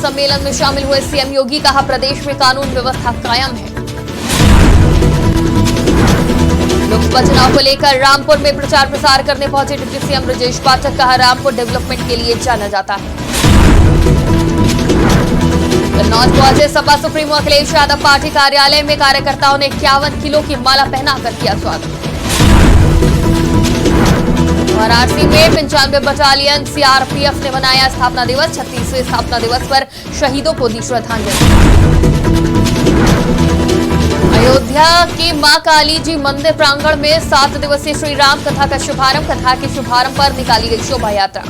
सम्मेलन में शामिल हुए सीएम योगी, कहा प्रदेश में कानून व्यवस्था कायम है। लोकसभा चुनाव को लेकर रामपुर में प्रचार प्रसार करने पहुंचे डिप्टी सीएम ब्रजेश पाठक, कहा रामपुर डेवलपमेंट के लिए जाना जाता है। कन्नौज पहुंचे सपा सुप्रीमो अखिलेश यादव, पार्टी कार्यालय में कार्यकर्ताओं ने 51 किलो की माला पहनाकर किया स्वागत। वाराणसी में 95 बटालियन सीआरपीएफ ने मनाया स्थापना दिवस, 36वें स्थापना दिवस पर शहीदों को दी श्रद्धांजलि। अयोध्या के मां काली जी मंदिर प्रांगण में 7 दिवसीय श्री राम कथा का शुभारंभ, कथा के शुभारंभ पर निकाली गई शोभा यात्रा।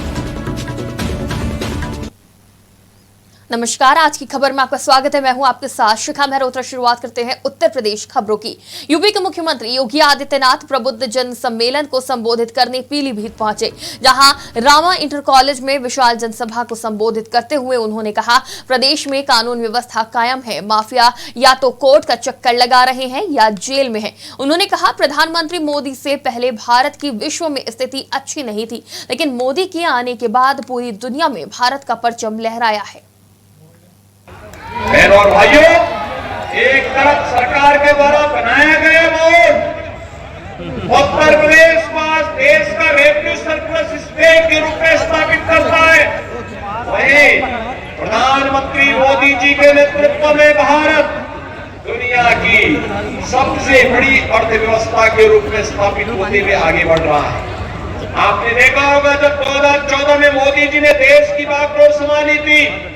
नमस्कार, आज की खबर में आपका स्वागत है। मैं हूं आपके साथ शिखा मेहरोत्रा। शुरुआत करते हैं उत्तर प्रदेश खबरों की। यूपी के मुख्यमंत्री योगी आदित्यनाथ प्रबुद्ध जन सम्मेलन को संबोधित करने पीलीभीत पहुंचे, जहां रामा इंटर कॉलेज में विशाल जनसभा को संबोधित करते हुए उन्होंने कहा प्रदेश में कानून व्यवस्था कायम है, माफिया या तो कोर्ट का चक्कर लगा रहे हैं या जेल में है। उन्होंने कहा प्रधानमंत्री मोदी से पहले भारत की विश्व में स्थिति अच्छी नहीं थी, लेकिन मोदी के आने के बाद पूरी दुनिया में भारत का परचम लहराया है। बहनों और भाइयों, एक तरफ सरकार के द्वारा बनाया गया बोर्ड उत्तर प्रदेश को आज देश का रेवेन्यू सरप्लस स्टेट के रूप में स्थापित करता है, वहीं प्रधानमंत्री मोदी जी के नेतृत्व में भारत दुनिया की सबसे बड़ी अर्थव्यवस्था के रूप में स्थापित होते हुए आगे बढ़ रहा है। आपने देखा होगा जब 2014 में मोदी जी ने देश की बागडोर संभाली थी,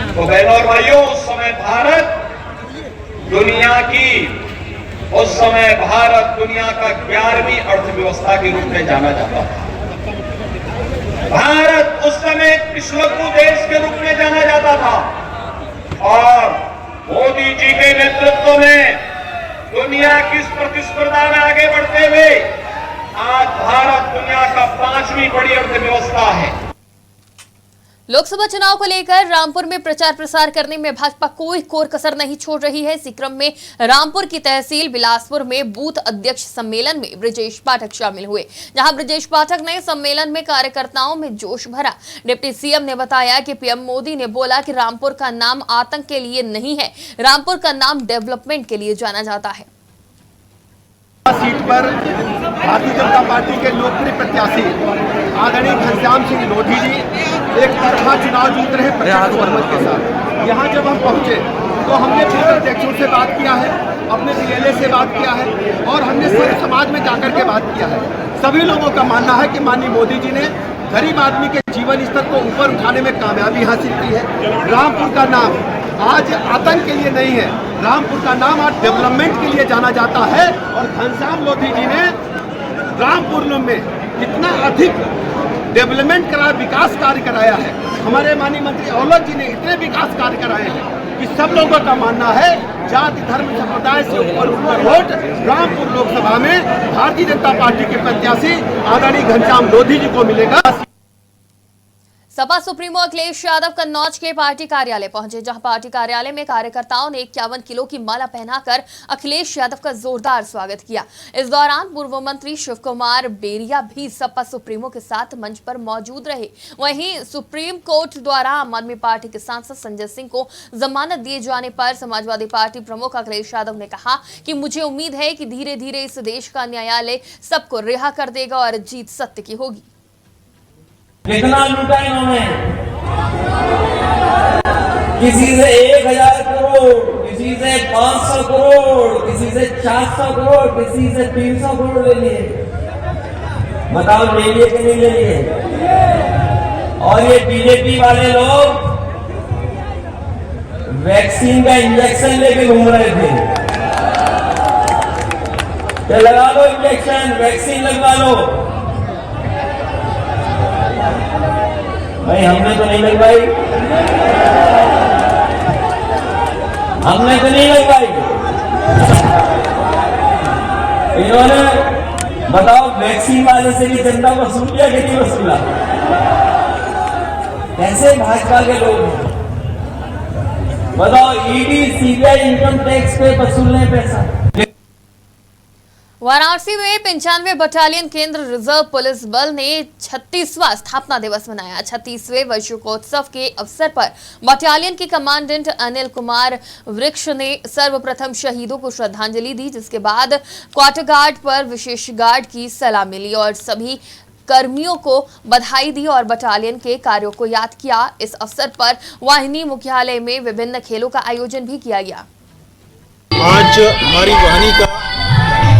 तो बहनों और भाइयों उस समय भारत दुनिया का 11वीं अर्थव्यवस्था के रूप में जाना जाता था। भारत उस समय विश्वगुरु देश के रूप में जाना जाता था और मोदी जी के नेतृत्व में दुनिया की इस प्रतिस्पर्धा में आगे बढ़ते हुए आज भारत दुनिया का 5वीं बड़ी अर्थव्यवस्था है। लोकसभा चुनाव को लेकर रामपुर में प्रचार प्रसार करने में भाजपा कोई कोर कसर नहीं छोड़ रही है। इसी क्रम में रामपुर की तहसील बिलासपुर में बूथ अध्यक्ष सम्मेलन में ब्रजेश पाठक शामिल हुए, जहां ब्रजेश पाठक ने सम्मेलन में कार्यकर्ताओं में जोश भरा। डिप्टी सीएम ने बताया कि पीएम मोदी ने बोला कि रामपुर का नाम आतंक के लिए नहीं है, रामपुर का नाम डेवलपमेंट के लिए जाना जाता है। सीट पर भारतीय जनता पार्टी के लोकप्रिय प्रत्याशी आदरणीय घनश्याम सिंह लोधी जी एक तरफा चुनाव जीत रहे प्रचंड बहुमत के साथ। यहाँ जब हम पहुँचे तो हमने बूथ अध्यक्षों से बात किया है, अपने पीएलए से बात किया है और हमने सिर्फ समाज में जाकर के बात किया है। सभी लोगों का मानना है कि माननीय मोदी जी ने गरीब आदमी के जीवन स्तर को ऊपर उठाने में कामयाबी हासिल की है। रामपुर का नाम आज आतंक के लिए नहीं है, रामपुर का नाम आज डेवलपमेंट के लिए जाना जाता है। और घनश्याम लोधी जी ने रामपुर में कितना अधिक डेवलपमेंट कराया, विकास कार्य कराया है। हमारे माननीय मंत्री औलख जी ने इतने विकास कार्य कराए हैं कि सब लोगों का मानना है जाति धर्म संप्रदाय से ऊपर उठकर वोट रामपुर लोकसभा में भारतीय जनता पार्टी के प्रत्याशी आदरणीय घनश्याम लोधी जी को मिलेगा। सपा सुप्रीमो अखिलेश यादव कन्नौज के पार्टी कार्यालय पहुंचे, जहां पार्टी कार्यालय में कार्यकर्ताओं ने 51 किलो की माला पहनाकर अखिलेश यादव का जोरदार स्वागत किया। इस दौरान पूर्व मंत्री शिव कुमार बेरिया भी सपा सुप्रीमो के साथ मंच पर मौजूद रहे। वहीं सुप्रीम कोर्ट द्वारा आम आदमी पार्टी के सांसद संजय सिंह को जमानत दिए जाने पर समाजवादी पार्टी प्रमुख अखिलेश यादव ने कहा कि मुझे उम्मीद है कि धीरे धीरे इस देश का न्यायालय सबको रिहा कर देगा और जीत सत्य की होगी। कितना लूटा इन्होंने, किसी से 1000 करोड़, किसी से 500 करोड़, किसी से 400 करोड़, किसी से 300 करोड़ ले लिए। बताओ ले लिए कि नहीं ले लिए? और ये बीजेपी वाले लोग वैक्सीन का इंजेक्शन लेके घूम रहे थे। तो लगा लो इंजेक्शन, वैक्सीन लगवा लो। भाई हमने तो नहीं लगवाई, हमने तो नहीं लगवाई। इन्होंने बताओ वैक्सीन वाले से भी चंदा वसूल किया कि नहीं वसूला? कैसे भाजपा के लोग बताओ, ईडी सीबीआई इनकम टैक्स पे वसूल नहीं पैसा। वाराणसी में 95 बटालियन केंद्र रिजर्व पुलिस बल ने 36वां स्थापना दिवस मनाया। 36वें वार्षिकोत्सव के अवसर पर बटालियन के कमांडेंट अनिल कुमार वृक्ष ने सर्वप्रथम शहीदों को श्रद्धांजलि दी, जिसके बाद क्वार्टर गार्ड पर विशेष गार्ड की सलामी ली और सभी कर्मियों को बधाई दी और बटालियन के कार्यों को याद किया। इस अवसर पर वाहिनी मुख्यालय में विभिन्न खेलों का आयोजन भी किया गया। आज हमारी वाहिनी का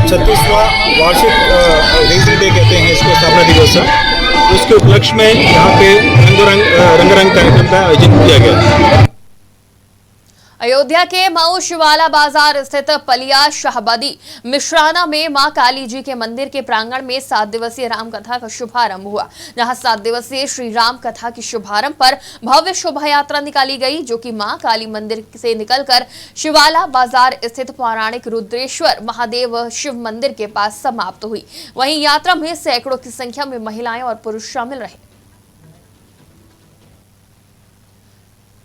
36वां वार्षिक रेजिंग डे कहते हैं इसको, स्थापना दिवस है। उसके उपलक्ष्य में यहाँ पे रंगारंग कार्यक्रम का आयोजन किया गया। अयोध्या के मऊ शिवाला बाजार स्थित पलिया शाहबादी मिश्राना में मां काली जी के मंदिर के प्रांगण में 7 दिवसीय राम कथा का शुभारंभ हुआ, जहां 7 दिवसीय श्री राम कथा के शुभारंभ पर भव्य शोभा यात्रा निकाली गई, जो कि मां काली मंदिर से निकलकर शिवाला बाजार स्थित पौराणिक रुद्रेश्वर महादेव शिव मंदिर के पास समाप्त हुई। वहीं यात्रा में सैकड़ों की संख्या में महिलाएं और पुरुष शामिल रहे।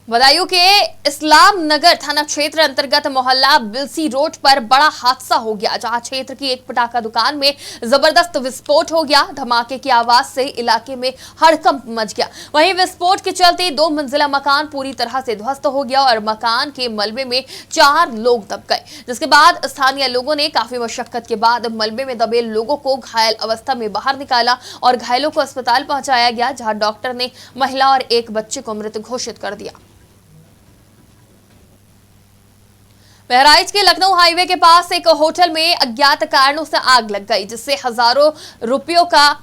बदायूं के इस्लाम नगर थाना क्षेत्र अंतर्गत मोहल्ला बिलसी रोड पर बड़ा हादसा हो गया, जहां क्षेत्र की एक पटाखा दुकान में जबरदस्त विस्फोट हो गया। धमाके की आवाज से इलाके में हड़कंप मच गया। वहीं विस्फोट के चलते 2 मंजिला मकान पूरी तरह से ध्वस्त हो गया और मकान के मलबे में 4 लोग दब गए, जिसके बाद स्थानीय लोगों ने काफी मशक्कत के बाद मलबे में दबे लोगों को घायल अवस्था में बाहर निकाला और घायलों को अस्पताल पहुंचाया गया, जहां डॉक्टर ने महिला और एक बच्चे को मृत घोषित कर दिया। बहराइच के लखनऊ हाईवे के पास एक होटल में अज्ञात कारणों से आग लग गई, जिससे हजारों रुपयों का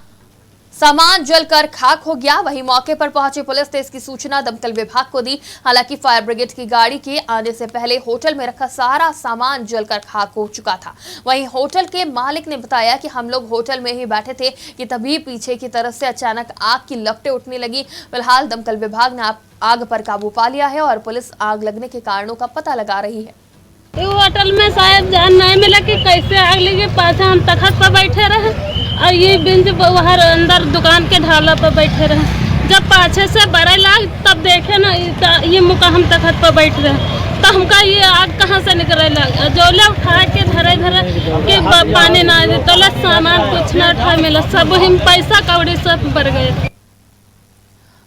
सामान जलकर खाक हो गया। वहीं मौके पर पहुंची पुलिस ने इसकी सूचना दमकल विभाग को दी। हालांकि फायर ब्रिगेड की गाड़ी के आने से पहले होटल में रखा सारा सामान जलकर खाक हो चुका था। वहीं होटल के मालिक ने बताया कि हम लोग होटल में ही बैठे थे कि तभी पीछे की तरफ से अचानक आग की लपटें उठने लगी। फिलहाल दमकल विभाग ने आग पर काबू पा लिया है और पुलिस आग लगने के कारणों का पता लगा रही है। होटल में शायद जान नहीं मिला कि कैसे आग लगी। पाछे हम तखत पर बैठे रहे और ये बिंज बाहर अंदर दुकान के ढाला पर बैठे रहे। जब पाछे से बड़े लाग तब देखे ना ये मुका हम तखत पर बैठ रहे, तो हमका ये आग कहाँ से निकले लगा। जोले उठा के धरे के पानी ना तो सामान कुछ ना उठा मिला, सब हम पैसा कौड़ी सब बढ़ गए।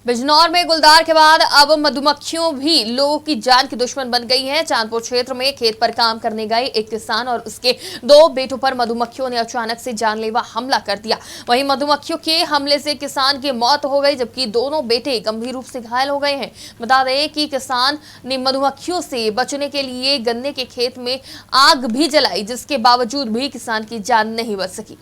बिजनौर में गुलदार के बाद अब मधुमक्खियों भी लोगों की जान की दुश्मन बन गई हैं। चांदपुर क्षेत्र में खेत पर काम करने गए एक किसान और उसके 2 बेटों पर मधुमक्खियों ने अचानक से जानलेवा हमला कर दिया। वहीं मधुमक्खियों के हमले से किसान की मौत हो गई, जबकि दोनों बेटे गंभीर रूप से घायल हो गए हैं। बता दें कि किसान ने मधुमक्खियों से बचने के लिए गन्ने के खेत में आग भी जलाई, जिसके बावजूद भी किसान की जान नहीं बच सकी।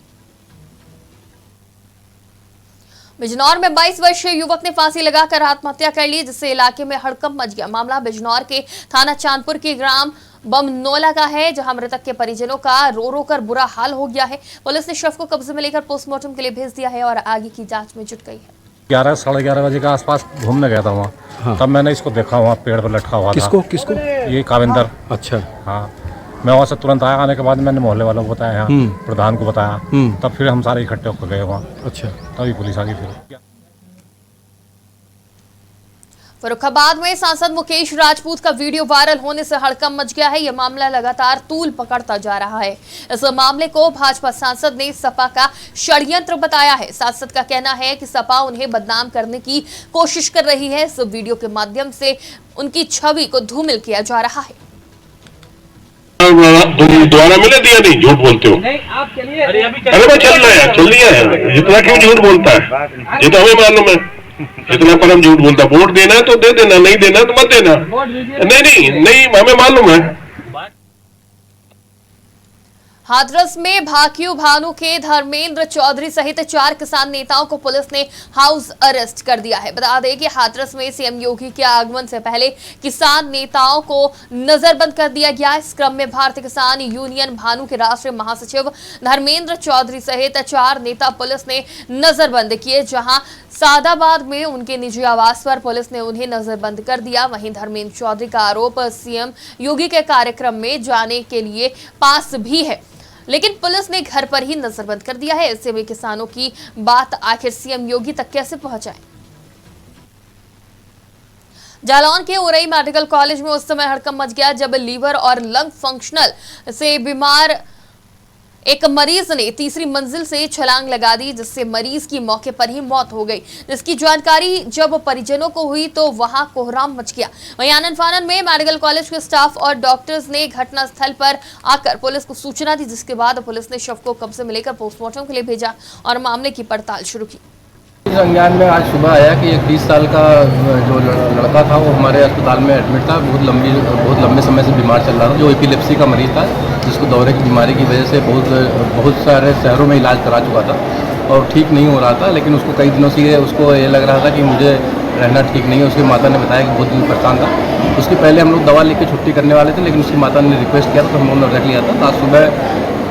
बिजनौर में 22 वर्षीय युवक ने फांसी लगाकर आत्महत्या कर ली, जिससे इलाके में हड़कंप मच गया। मामला बिजनौर के थाना चांदपुर के ग्राम बमनोला का है, जहां मृतक के परिजनों का रो रो कर बुरा हाल हो गया है। पुलिस ने शव को कब्जे में लेकर पोस्टमार्टम के लिए भेज दिया है और आगे की जांच में जुट गई है। 11 साढ़े 11 बजे के आसपास घूमने गया था वहाँ। हाँ। तब मैंने इसको देखा वहाँ पेड़ पर लटका हुआ था। किसको? ये काविंदर। अच्छा। हाँ, मैं वहाँ से तुरंत आया। आने के बाद मैंने मोहल्ले वालों को बताया, प्रधान को बताया, तब फिर हम सारे इकट्ठे होकर गए वहाँ। अच्छा। तभी पुलिस आ गई। फिर फर्रुखाबाद में सांसद मुकेश राजपूत का वीडियो वायरल होने से हड़कंप मच गया है। यह मामला लगातार तूल पकड़ता जा रहा है। इस मामले को भाजपा सांसद ने सपा का षड्यंत्र बताया है। सांसद का कहना है कि सपा उन्हें बदनाम करने की कोशिश कर रही है। इस वीडियो के माध्यम से उनकी छवि को धूमिल किया जा रहा है। तुम दोबारा मिले दिया नहीं, झूठ बोलते हो। नहीं, आप चलिए। अरे मैं चल रहा है, चल दिया है। इतना क्यों झूठ बोलता है? ये तो हमें मालूम है इतना पर हम झूठ बोलता। वोट देना है तो दे देना, नहीं देना तो मत देना। नहीं हमें मालूम है। हाथरस में भाकियू भानु के धर्मेंद्र चौधरी सहित 4 किसान नेताओं को पुलिस ने हाउस अरेस्ट कर दिया है। बता दें कि हाथरस में सीएम योगी के आगमन से पहले किसान नेताओं को नजरबंद कर दिया गया। इस क्रम में भारतीय किसान यूनियन भानु के राष्ट्रीय महासचिव धर्मेंद्र चौधरी सहित 4 नेता पुलिस ने नजरबंद किए, जहां सादाबाद में उनके निजी आवास पर पुलिस ने उन्हें नजरबंद कर दिया। वहीं धर्मेंद्र चौधरी का आरोप सीएम योगी के कार्यक्रम में जाने के लिए पास भी है, लेकिन पुलिस ने घर पर ही नजरबंद कर दिया है। ऐसे में किसानों की बात आखिर सीएम योगी तक कैसे पहुंचाए। जालौन के उरई मेडिकल कॉलेज में उस समय हड़कंप मच गया जब लीवर और लंग फंक्शनल से बीमार एक मरीज ने तीसरी मंजिल से छलांग लगा दी, जिससे मरीज की मौके पर ही मौत हो गई। जिसकी जानकारी जब परिजनों को हुई तो वहां कोहराम मच गया। वहीं आनन फानन में मेडिकल कॉलेज के स्टाफ और डॉक्टर्स ने घटना स्थल पर आकर पुलिस को सूचना दी, जिसके बाद पुलिस ने शव को कब्जे में लेकर पोस्टमार्टम के लिए भेजा और मामले की पड़ताल शुरू की। संज्ञान में आज सुबह आया कि एक 30 साल का जो लड़का था वो हमारे अस्पताल में एडमिट था। बहुत लंबे समय से बीमार चल रहा था, जो एपिलेप्सी का मरीज था, जिसको दौरे की बीमारी की वजह से बहुत सारे शहरों में इलाज करा चुका था और ठीक नहीं हो रहा था। लेकिन उसको कई दिनों से उसको ये लग रहा था कि मुझे रहना ठीक नहीं है। उसकी माता ने बताया कि बहुत दिन परेशान था। उसके पहले हम लोग दवा लेके छुट्टी करने वाले थे, लेकिन उसकी माता ने रिक्वेस्ट किया था तो हम लोगों ने रख लिया था। तो आज सुबह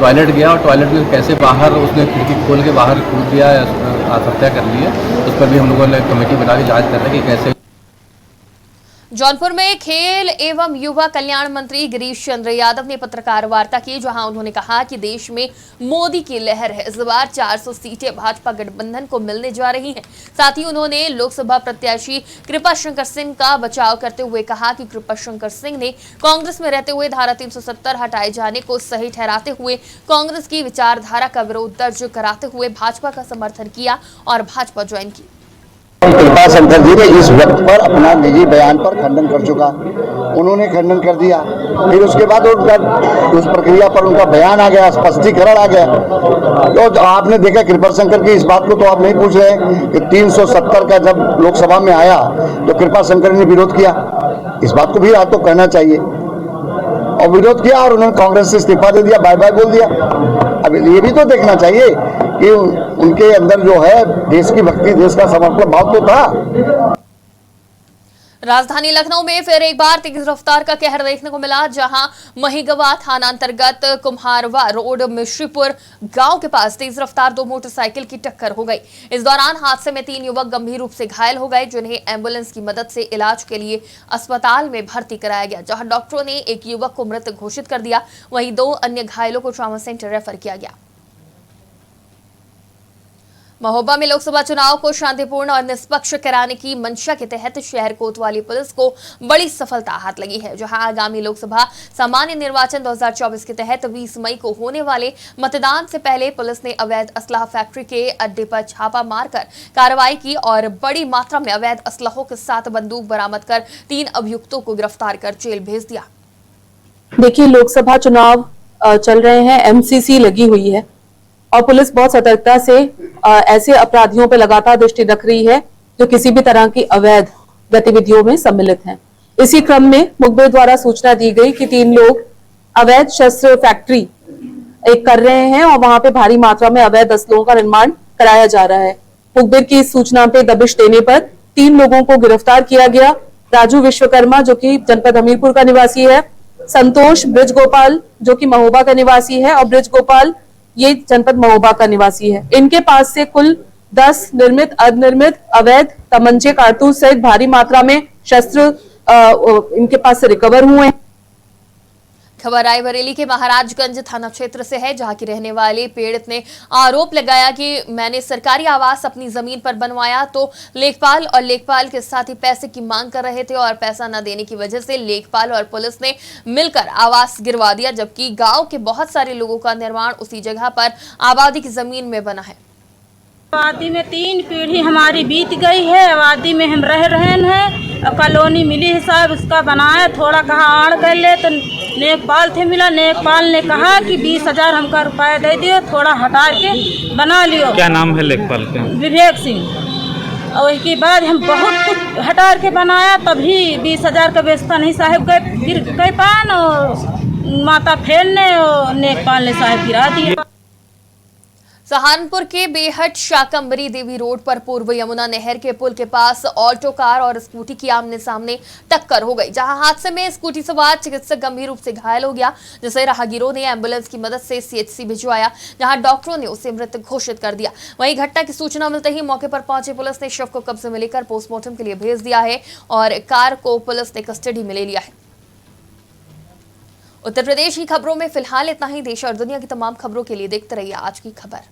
टॉयलेट गया और टॉयलेट में कैसे बाहर उसने खिड़की खोल के बाहर कूद दिया, आत्महत्या कर ली है। उस पर भी हम लोगों ने कमेटी बना के जांच कर रहे हैं कि कैसे। जौनपुर में खेल एवं युवा कल्याण मंत्री गिरीश चंद्र यादव ने पत्रकार वार्ता की, जहां उन्होंने कहा कि देश में मोदी की लहर है। इस बार 400 सीटें भाजपा गठबंधन को मिलने जा रही हैं। साथ ही उन्होंने लोकसभा प्रत्याशी कृपा शंकर सिंह का बचाव करते हुए कहा कि कृपा शंकर सिंह ने कांग्रेस में रहते हुए धारा 370 हटाए जाने को सही ठहराते हुए कांग्रेस की विचारधारा का विरोध दर्ज कराते हुए भाजपा का समर्थन किया और भाजपा ज्वाइन की। कृपा शंकर जी ने इस वक्त पर अपना निजी बयान पर खंडन कर चुका, उन्होंने खंडन कर दिया। फिर उसके बाद उस प्रक्रिया पर उनका बयान आ गया, स्पष्टीकरण आ गया। तो आपने देखा कृपा शंकर की इस बात को तो आप नहीं पूछ रहे कि 370 का जब लोकसभा में आया तो कृपा शंकर ने विरोध किया। इस बात को भी आपको कहना चाहिए। और विरोध किया और उन्होंने कांग्रेस से इस्तीफा दे दिया, बाय बाय बोल दिया। अब ये भी तो देखना चाहिए कि उनके अंदर जो है देश की भक्ति, देश का समर्पण भाव तो था। राजधानी लखनऊ में फिर एक बार तेज रफ्तार का कहर देखने को मिला, जहां महिगवा थाना अंतर्गत कुम्हारवा रोड मिश्रीपुर गांव के पास तेज रफ्तार 2 मोटरसाइकिल की टक्कर हो गई। इस दौरान हादसे में 3 युवक गंभीर रूप से घायल हो गए, जिन्हें एम्बुलेंस की मदद से इलाज के लिए अस्पताल में भर्ती कराया गया, जहां डॉक्टरों ने एक युवक को मृत घोषित कर दिया। वहीं 2 अन्य घायलों को ट्रॉमा सेंटर रेफर किया गया। महोबा में लोकसभा चुनाव को शांतिपूर्ण और निष्पक्ष कराने की मंशा के तहत शहर कोतवाली पुलिस को बड़ी सफलता हाथ लगी है, जहां आगामी लोकसभा सामान्य निर्वाचन 2024 के तहत 20 मई को होने वाले मतदान से पहले पुलिस ने अवैध असलाह फैक्ट्री के अड्डे पर छापा मारकर कार्रवाई की और बड़ी मात्रा में अवैध असलाहों के साथ बंदूक बरामद कर 3 अभियुक्तों को गिरफ्तार कर जेल भेज दिया। देखिए, लोकसभा चुनाव चल रहे हैं, एमसीसी लगी हुई है और पुलिस बहुत सतर्कता से ऐसे अपराधियों पर लगातार दृष्टि रख रही है जो किसी भी तरह की अवैध गतिविधियों में सम्मिलित हैं। इसी क्रम में मुखबिर द्वारा सूचना दी गई कि 3 लोग अवैध शस्त्र फैक्ट्री एक कर रहे हैं और वहां पे भारी मात्रा में अवैध असलों का निर्माण कराया जा रहा है। मुखबिर की इस सूचना पे दबिश देने पर 3 लोगों को गिरफ्तार किया गया। राजू विश्वकर्मा जो कि जनपद हमीरपुर का निवासी है, संतोष ब्रिजगोपाल जो कि महोबा का निवासी है और ब्रिजगोपाल ये जनपद महोबा का निवासी है। इनके पास से कुल 10 निर्मित अर्धनिर्मित अवैध तमंचे, कारतूस सहित भारी मात्रा में शस्त्र इनके पास से रिकवर हुए हैं। खबर रायबरेली के महाराजगंज थाना क्षेत्र से है, जहां की रहने वाले पीड़ित ने आरोप लगाया कि मैंने सरकारी आवास अपनी जमीन पर बनवाया तो लेखपाल और लेखपाल के साथ ही पैसे की मांग कर रहे थे और पैसा न देने की वजह से लेखपाल और पुलिस ने मिलकर आवास गिरवा दिया, जबकि गांव के बहुत सारे लोगों का निर्माण उसी जगह पर आबादी की जमीन में बना है। आबादी में 3 पीढ़ी हमारी बीत गई है। आबादी में हम रह रहे हैं। कॉलोनी मिली है साहब, उसका बनाया, थोड़ा कहा आड़ कर ले तो नेकपाल थे मिला। नेकपाल ने कहा कि 20,000 हमका रुपया दे दियो, थोड़ा हटा के बना लियो। क्या नाम है लेखपाल का? विवेक सिंह। और इसके बाद हम बहुत कुछ हटा के बनाया, तभी 20,000 का बेचता नहीं साहब गए, गिर गए पान और माता फेर ने और नेकपाल ने साहब गिरा दिया। सहारनपुर के बेहट शाकंबरी देवी रोड पर पूर्व यमुना नहर के पुल के पास ऑटो कार और स्कूटी की आमने सामने टक्कर हो गई, जहां हादसे में स्कूटी सवार चिकित्सक गंभीर रूप से घायल हो गया, जिसे राहगीरों ने एम्बुलेंस की मदद से सीएचसी भिजवाया, जहां डॉक्टरों ने उसे मृत घोषित कर दिया। वहीं घटना की सूचना मिलते ही मौके पर पहुंची पुलिस ने शव को कब्जे में लेकर पोस्टमार्टम के लिए भेज दिया है और कार को पुलिस ने कस्टडी में ले लिया है। उत्तर प्रदेश की खबरों में फिलहाल इतना ही। देश और दुनिया की तमाम खबरों के लिए देखते रहिए आज की खबर।